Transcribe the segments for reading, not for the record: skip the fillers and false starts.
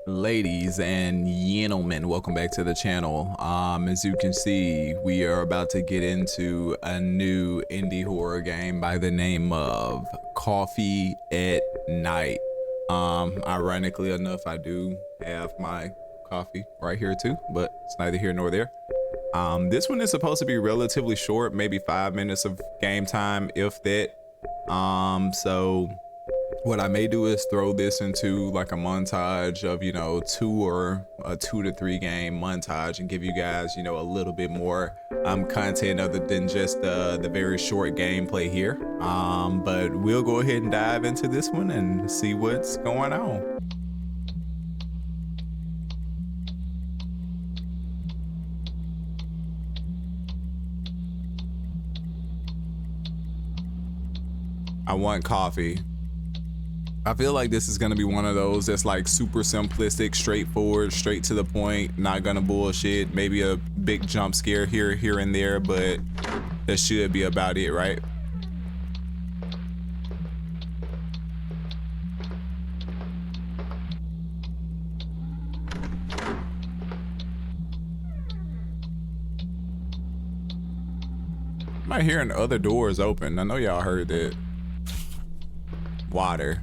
Ladies and gentlemen, welcome back to the channel. As you can see, we are about to get into a new indie horror game by the name of Coffee at Night. Ironically enough, I do have my coffee right here too, but it's neither here nor there. This one is supposed to be relatively short, maybe 5 minutes of game time, if that. So what I may do is throw this into like a montage of, two or a 2 to 3 game montage and give you guys, a little bit more content other than just the very short gameplay here. But we'll go ahead and dive into this one and see what's going on. I want coffee. I feel like this is gonna be one of those that's like super simplistic, straightforward, straight to the point, not gonna bullshit. Maybe a big jump scare here and there, but that should be about it, right? I'm not hearing other doors open. I know y'all heard that. Water.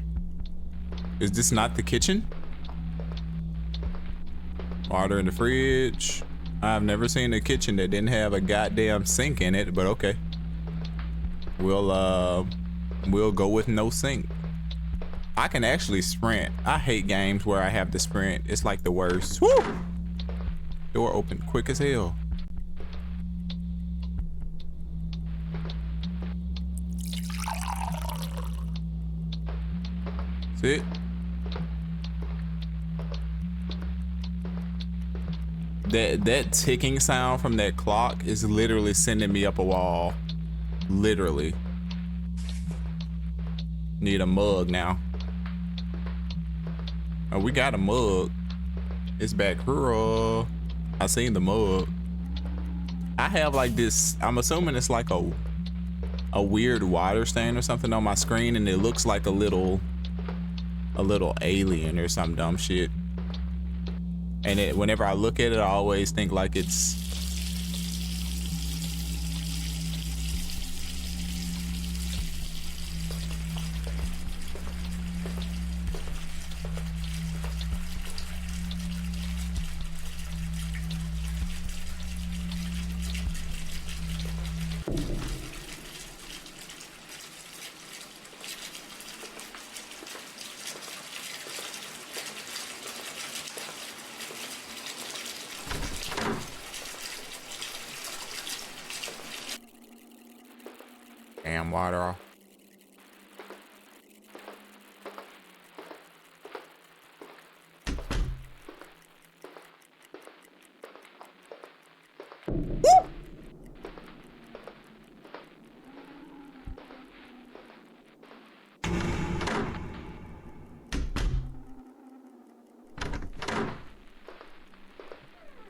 Is this not the kitchen? Water in the fridge. I've never seen a kitchen that didn't have a goddamn sink in it, but okay. We'll go with no sink. I can actually sprint. I hate games where I have to sprint. It's like the worst. Woo! Door open quick as hell. Sit. That ticking sound from that clock is literally sending me up a wall. Literally. Need a mug now. Oh, we got a mug. It's back here. I seen the mug. I have like this, I'm assuming it's like a weird water stain or something on my screen, and it looks like a little alien or some dumb shit. And whenever I look at it, I always think like it's damn water.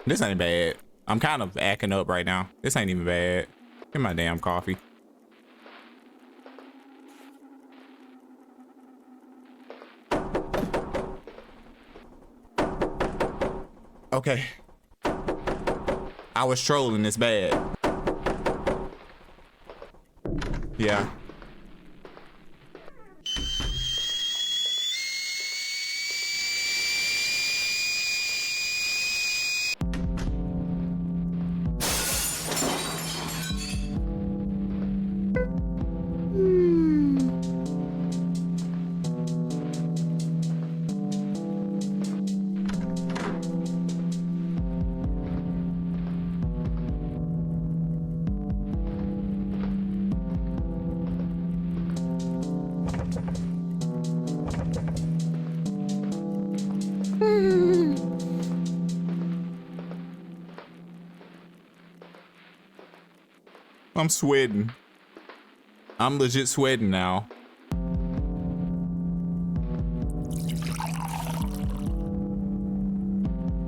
This ain't bad. I'm kind of acting up right now. This ain't even bad. Get my damn coffee. Okay. I was trolling this bad. Yeah. I'm sweating. I'm legit sweating now.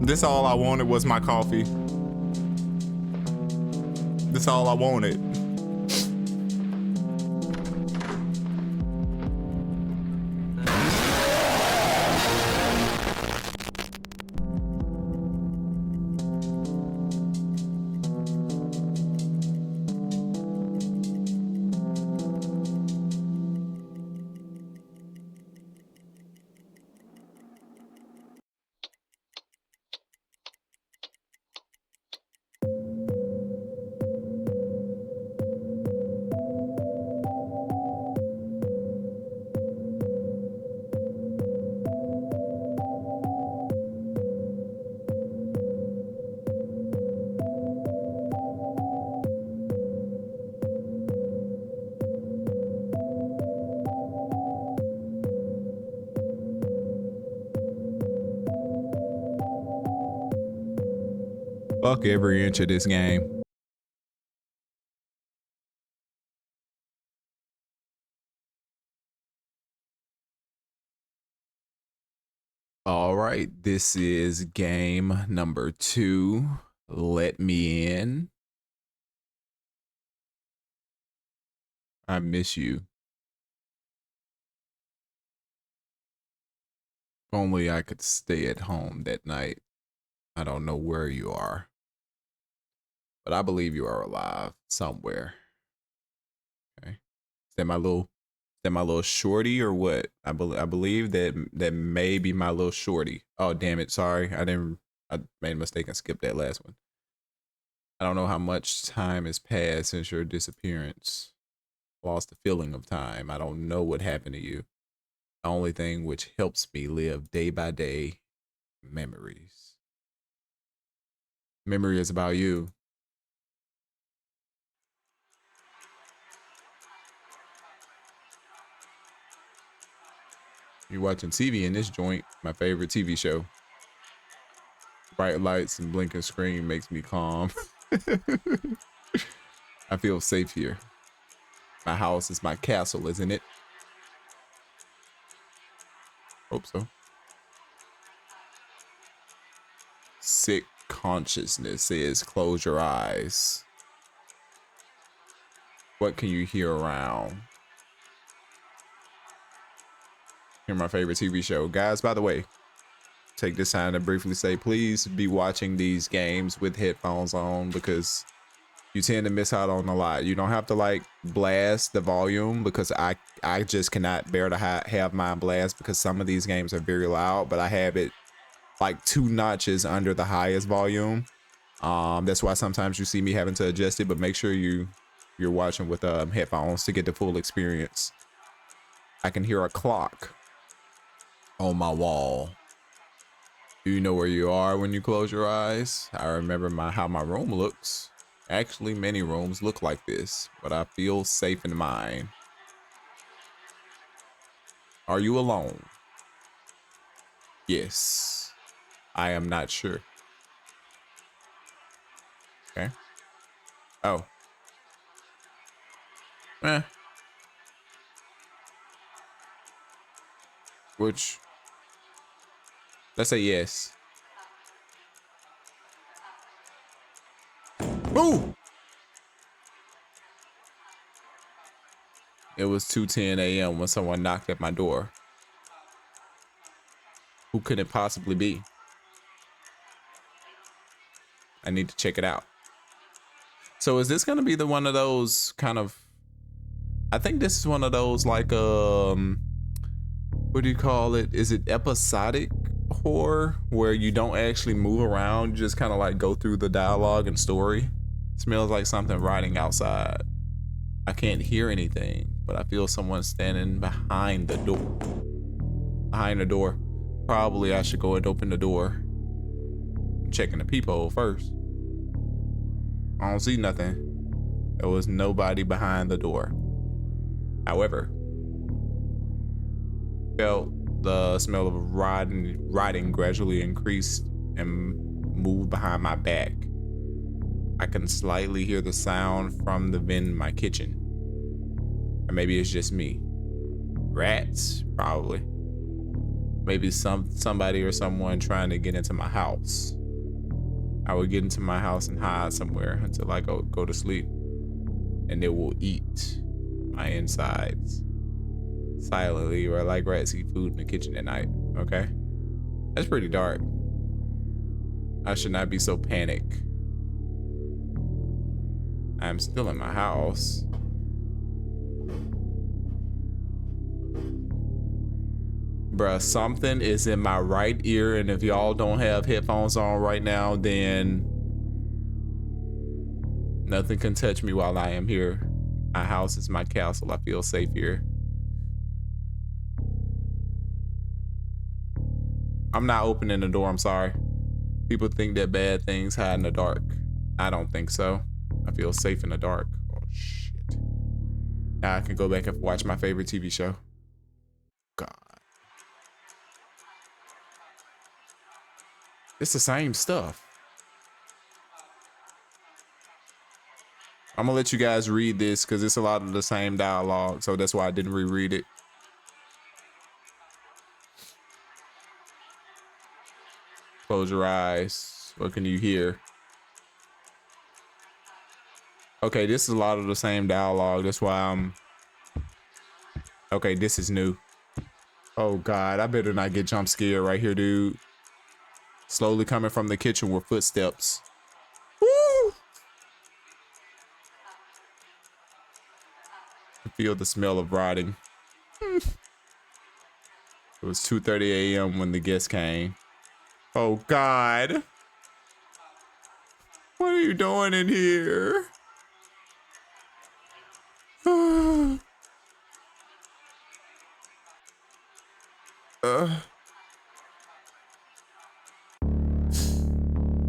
This all I wanted was my coffee. This all I wanted. Fuck every inch of this game. All right, this is game number 2. Let me in. I miss you. If only I could stay at home that night. I don't know where you are, but I believe you are alive somewhere. Okay, is that my little shorty or what? I believe that may be my little shorty. Oh damn it! Sorry, I made a mistake and skipped that last one. I don't know how much time has passed since your disappearance. Lost the feeling of time. I don't know what happened to you. The only thing which helps me live day by day, memories. Memory is about you. You're watching TV in this joint, my favorite TV show. Bright lights and blinking screen makes me calm. I feel safe here. My house is my castle, isn't it? Hope so. Sick consciousness says close your eyes. What can you hear around? Hear my favorite TV show. Guys, by the way, take this time to briefly say, please be watching these games with headphones on because you tend to miss out on a lot. You don't have to like blast the volume because I just cannot bear to have mine blast because some of these games are very loud, but I have it like 2 notches under the highest volume. That's why sometimes you see me having to adjust it, but make sure you're watching with headphones to get the full experience. I can hear a clock on my wall. Do you know where you are when you close your eyes? I remember how my room looks. Actually, many rooms look like this, but I feel safe in mine. Are you alone? Yes. I am not sure. Okay. Oh. Which, let's say yes. Ooh! It was 2:10 a.m. when someone knocked at my door. Who could it possibly be? I need to check it out. So is this gonna be the one of those kind of, I think this is one of those like what do you call it? Is it episodic horror where you don't actually move around, you just kind of like go through the dialogue and story? Smells like something riding outside. I can't hear anything, but I feel someone standing behind the door. Behind the door. Probably I should go and open the door. I'm checking the peephole first. I don't see nothing. There was nobody behind the door. However, felt the smell of rotting gradually increased and moved behind my back. I can slightly hear the sound from the vent in my kitchen. Or maybe it's just me. Rats, probably. Maybe somebody or someone trying to get into my house. I would get into my house and hide somewhere until I go to sleep. And they will eat my insides silently, or like rats eat food in the kitchen at night. Okay? That's pretty dark. I should not be so panicked. I'm still in my house. Bruh, something is in my right ear, and if y'all don't have headphones on right now, then nothing can touch me while I am here. My house is my castle. I feel safe here. I'm not opening the door, I'm sorry. People think that bad things hide in the dark. I don't think so. I feel safe in the dark. Oh shit. Now I can go back and watch my favorite TV show. God. It's the same stuff. I'm gonna let you guys read this because it's a lot of the same dialogue, so that's why I didn't reread it. Close your eyes. What can you hear? Okay, this is a lot of the same dialogue. That's why I'm... Okay, this is new. Oh God, I better not get jump scared right here, dude. Slowly coming from the kitchen with footsteps. Woo! I feel the smell of rotting. It was 2:30 a.m. when the guest came. Oh God. What are you doing in here?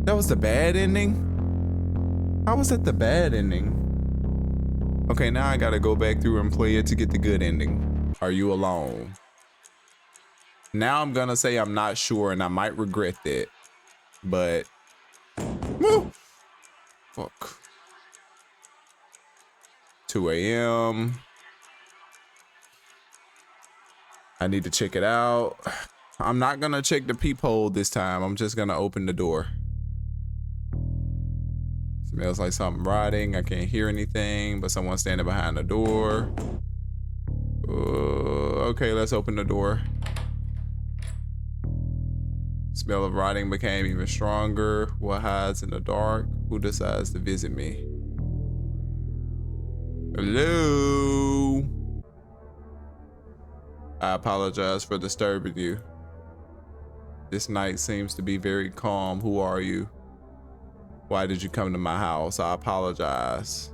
That was the bad ending? How was that the bad ending? Okay, now I gotta go back through and play it to get the good ending. Are you alone? Now I'm gonna say I'm not sure and I might regret that, but... Woo! Fuck. 2 a.m. I need to check it out. I'm not gonna check the peephole this time. I'm just gonna open the door. Smells like something rotting. I can't hear anything, but someone's standing behind the door. Okay, let's open the door. Smell of rotting became even stronger. What hides in the dark? Who decides to visit me? Hello? I apologize for disturbing you. This night seems to be very calm. Who are you? Why did you come to my house? I apologize.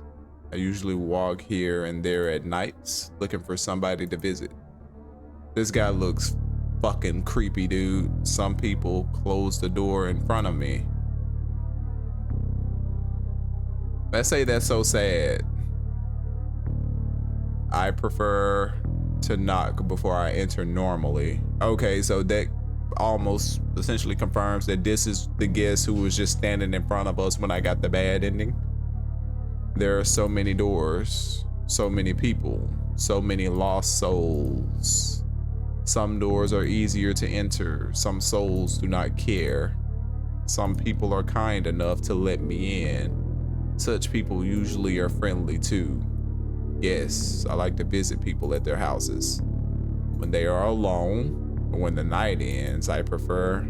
I usually walk here and there at nights looking for somebody to visit. This guy looks fucking creepy, dude. Some people close the door in front of me. Let's say that's so sad. I prefer to knock before I enter normally. Okay, so that almost essentially confirms that this is the guest who was just standing in front of us when I got the bad ending. There are so many doors, so many people, so many lost souls. Some doors are easier to enter, some souls do not care. Some people are kind enough to let me in. Such people usually are friendly too. Yes, I like to visit people at their houses. When they are alone, or when the night ends, I prefer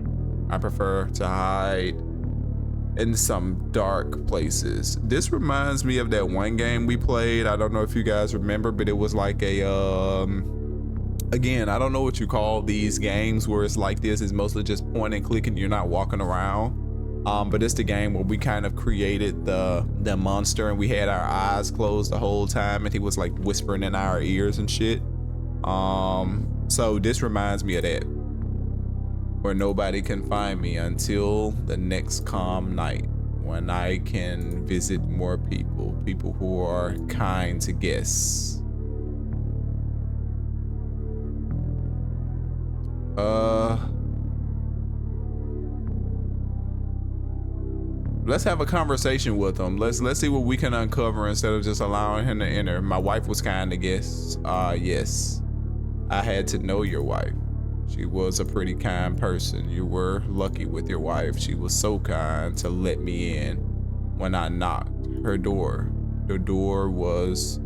to hide in some dark places. This reminds me of that one game we played. I don't know if you guys remember, but it was like a, again, I don't know what you call these games where it's like this. It's mostly just point and click and you're not walking around. But it's the game where we kind of created the monster and we had our eyes closed the whole time and he was like whispering in our ears and shit. So this reminds me of that, where nobody can find me until the next calm night when I can visit more people who are kind to guests. Let's have a conversation with him. Let's see what we can uncover instead of just allowing him to enter. My wife was kind to guess. Yes. I had to know your wife. She was a pretty kind person. You were lucky with your wife. She was so kind to let me in when I knocked her door. The door was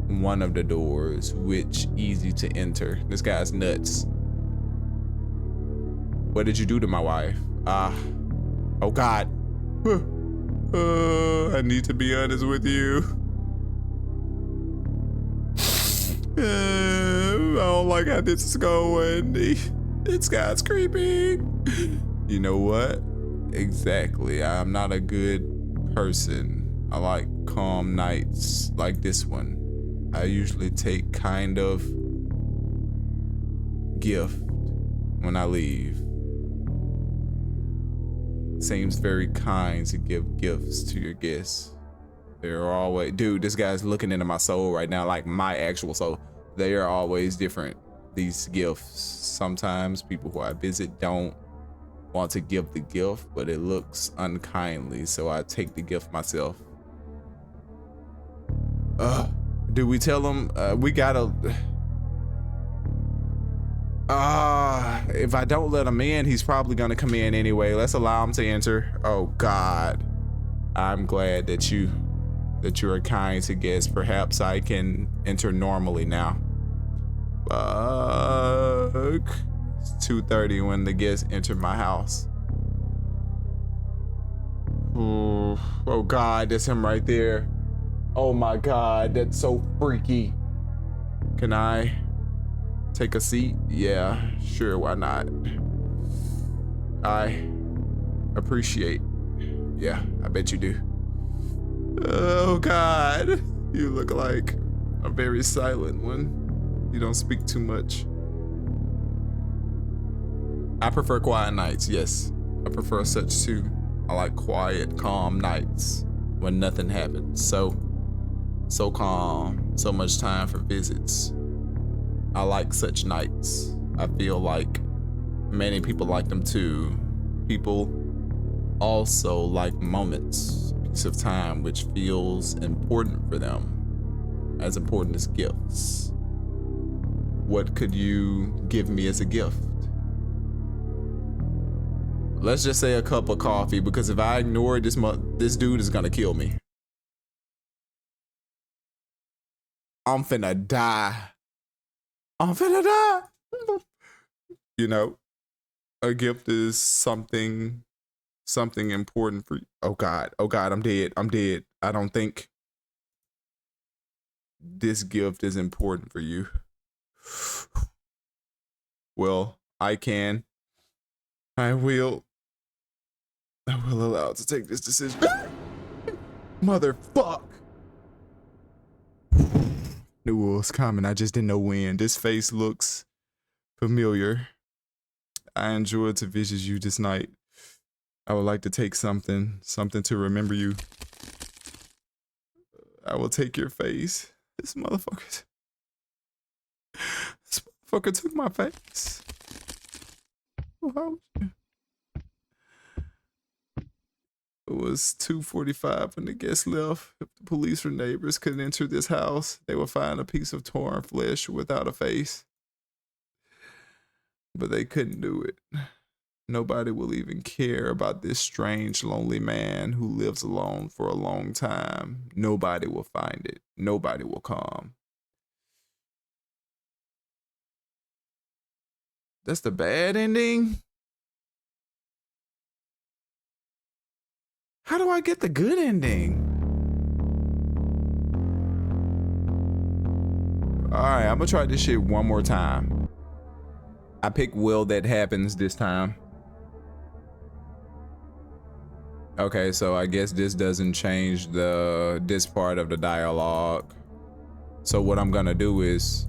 one of the doors, which easy to enter. This guy's nuts. What did you do to my wife? Oh God. I need to be honest with you. I don't like how this is going. This guy's creepy. You know what? Exactly. I'm not a good person. I like calm nights like this one. I usually take kind of gift when I leave. Seems very kind to give gifts to your guests. They're always, dude, this guy's looking into my soul right now, like my actual soul. They are always different, these gifts. Sometimes people who I visit don't want to give the gift, but it looks unkindly, so I take the gift myself. Do we tell him? We gotta. If I don't let him in, he's probably gonna come in anyway. Let's allow him to enter. Oh God, I'm glad that you are kind to guests. Perhaps I can enter normally now. Fuck. It's 2:30 when the guests enter my house. Oh God, that's him right there. Oh my God, that's so freaky. Can I take a seat? Yeah, sure, why not? I appreciate. Yeah, I bet you do. Oh God, you look like a very silent one. You don't speak too much. I prefer quiet nights, yes. I prefer such too. I like quiet, calm nights when nothing happens. So calm, so much time for visits. I like such nights. I feel like many people like them too. People also like moments, piece of time which feels important for them, as important as gifts. What could you give me as a gift? Let's just say a cup of coffee, because if I ignore it, this dude is gonna kill me. I'm finna die. I'm finna die. You know, a gift is something important for you. Oh God, I'm dead. I don't think this gift is important for you. Well, I will allow it to take this decision. Motherfuck. Knew it was coming. I just didn't know when. This face looks familiar. I enjoyed to visit you this night. I would like to take something to remember you. I will take your face. This motherfucker took my face. How? It was 2:45 when the guests left. If the police or neighbors could enter this house, they would find a piece of torn flesh without a face. But they couldn't do it. Nobody will even care about this strange, lonely man who lives alone for a long time. Nobody will find it. Nobody will come. That's the bad ending? How do I get the good ending? All right, I'm gonna try this shit one more time. I pick will that happens this time. Okay, so I guess this doesn't change this part of the dialogue. So what I'm gonna do is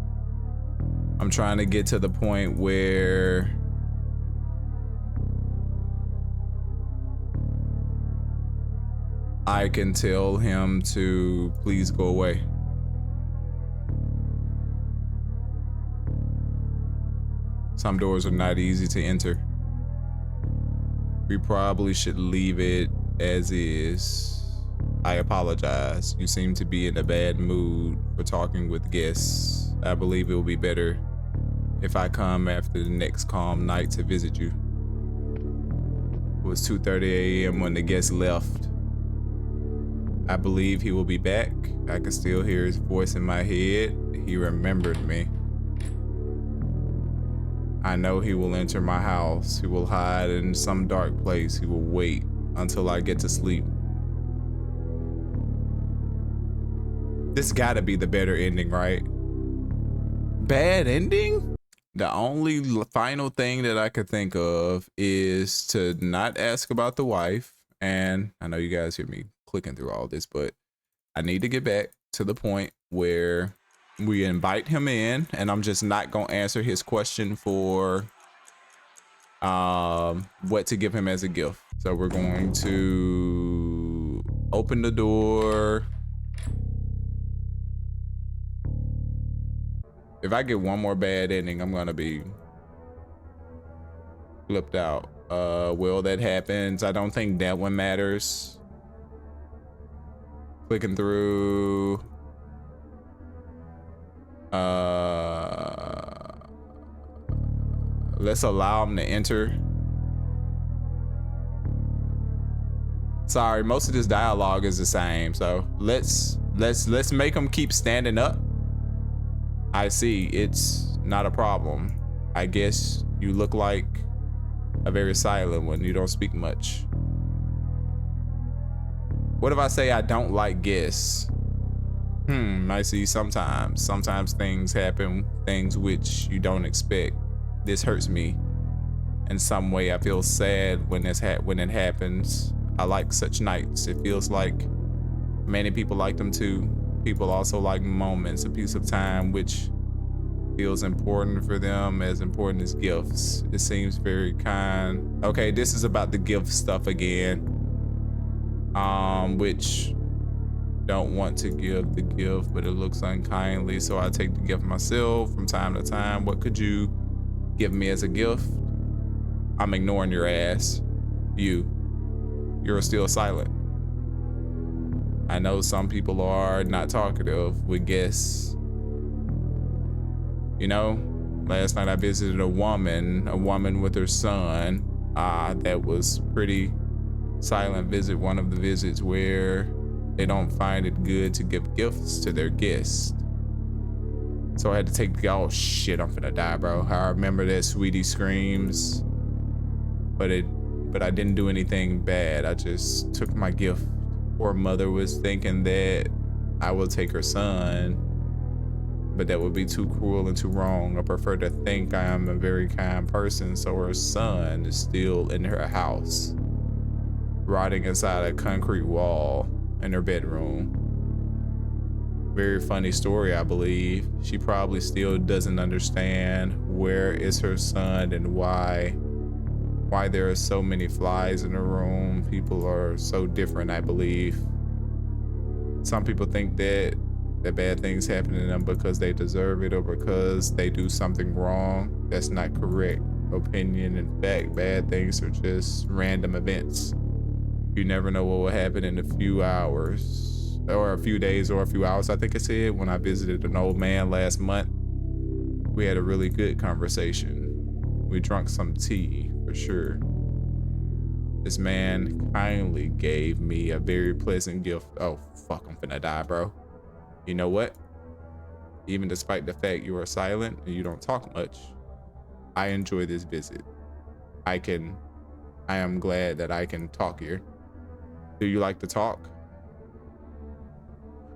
I'm trying to get to the point where I can tell him to please go away. Some doors are not easy to enter. We probably should leave it as is. I apologize. You seem to be in a bad mood for talking with guests. I believe it will be better if I come after the next calm night to visit you. It was 2:30 a.m. when the guests left. I believe he will be back. I can still hear his voice in my head. He remembered me. I know he will enter my house. He will hide in some dark place. He will wait until I get to sleep. This gotta be the better ending, right? Bad ending? The only final thing that I could think of is to not ask about the wife. And I know you guys hear me clicking through all this, but I need to get back to the point where we invite him in, and I'm just not gonna answer his question for what to give him as a gift. So we're going to open the door. If I get one more bad ending, I'm gonna be flipped out. Well, that happens. I don't think that one matters. Clicking through. Let's allow him to enter. Sorry, most of this dialogue is the same, so let's make him keep standing up. I see, it's not a problem. I guess you look like a very silent one. You don't speak much. What if I say I don't like guests? I see. Sometimes things happen, things which you don't expect. This hurts me in some way. I feel sad when when it happens. I like such nights. It feels like many people like them too. People also like moments, a piece of time which feels important for them, as important as gifts. It seems very kind. Okay, this is about the gift stuff again. Which don't want to give the gift, but it looks unkindly, so I take the gift myself from time to time. What could you give me as a gift? I'm ignoring your ass. You're still silent. I know some people are not talkative with guests. You know, last night I visited a woman with her son. That was pretty silent visit, one of the visits where they don't find it good to give gifts to their guests. So I had to take the, oh shit, I'm finna die, bro. I remember that sweetie screams, but I didn't do anything bad. I just took my gift. Poor mother was thinking that I will take her son, but that would be too cruel and too wrong. I prefer to think I am a very kind person, so her son is still in her house, rotting inside a concrete wall in her bedroom. Very funny story, I believe. She probably still doesn't understand where is her son and why there are so many flies in the room. People are so different, I believe. Some people think that bad things happen to them because they deserve it or because they do something wrong. That's not correct opinion. In fact, bad things are just random events. You never know what will happen in a few hours or a few days or a few hours. I think I said when I visited an old man last month, we had a really good conversation. We drank some tea for sure. This man kindly gave me a very pleasant gift. Oh, fuck, I'm finna die, bro. You know what? Even despite the fact you are silent and you don't talk much, I enjoy this visit. I am glad that I can talk here. Do you like to talk?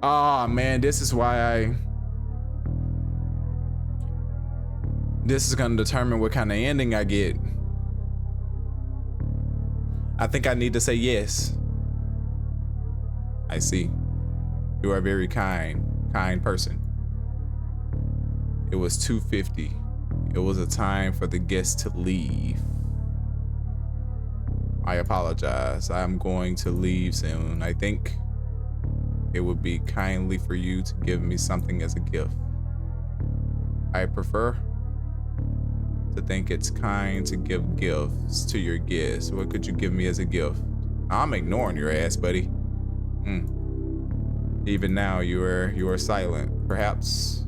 Oh man, this is gonna determine what kind of ending I get. I think I need to say yes. I see. You are a very kind person. It was 2:50. It was a time for the guests to leave. I apologize. I'm going to leave soon. I think it would be kindly for you to give me something as a gift. I prefer to think it's kind to give gifts to your guests. What could you give me as a gift? I'm ignoring your ass, buddy. Even now, you are silent. Perhaps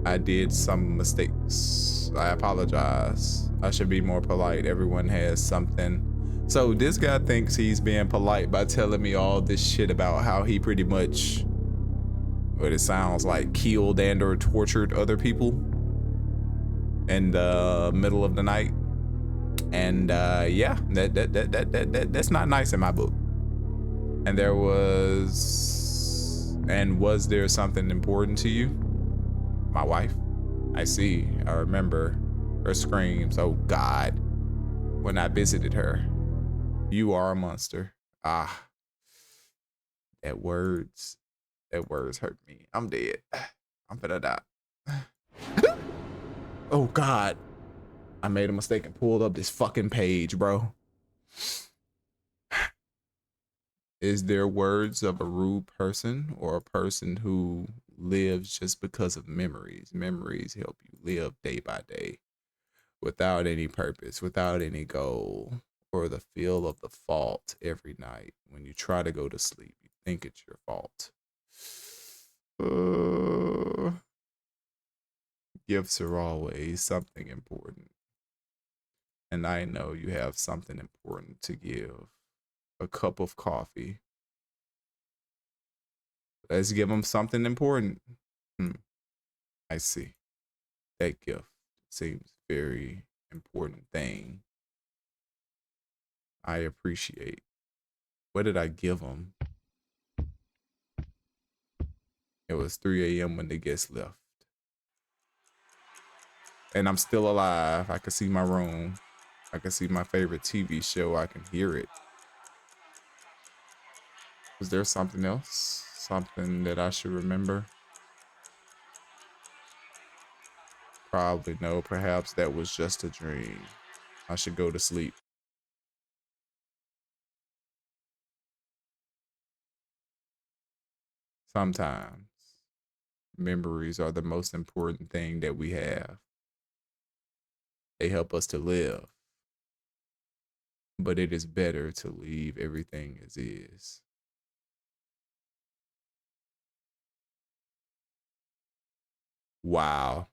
I did some mistakes. I apologize. I should be more polite. Everyone has something. So this guy thinks he's being polite by telling me all this shit about how he pretty much, what it sounds like, killed and or tortured other people in the middle of the night. And yeah, that's not nice in my book. And was there something important to you? My wife? I see. I remember her screams. Oh God. When I visited her. You are a monster. Ah. That words hurt me. I'm dead. I'm gonna die. Oh God. I made a mistake and pulled up this fucking page, bro. Is there words of a rude person or a person who lives just because of memories? Memories help you live day by day without any purpose, without any goal, or the feel of the fault every night. When you try to go to sleep, you think it's your fault. Gifts are always something important. And I know you have something important to give. A cup of coffee. Let's give them something important. I see. That gift seems very important thing. I appreciate. What did I give them? It was 3 a.m. when the guests left. And I'm still alive. I can see my room. I can see my favorite TV show. I can hear it. Was there something else? Something that I should remember? Probably no. Perhaps that was just a dream. I should go to sleep. Sometimes memories are the most important thing that we have. They help us to live. But it is better to leave everything as is. Wow.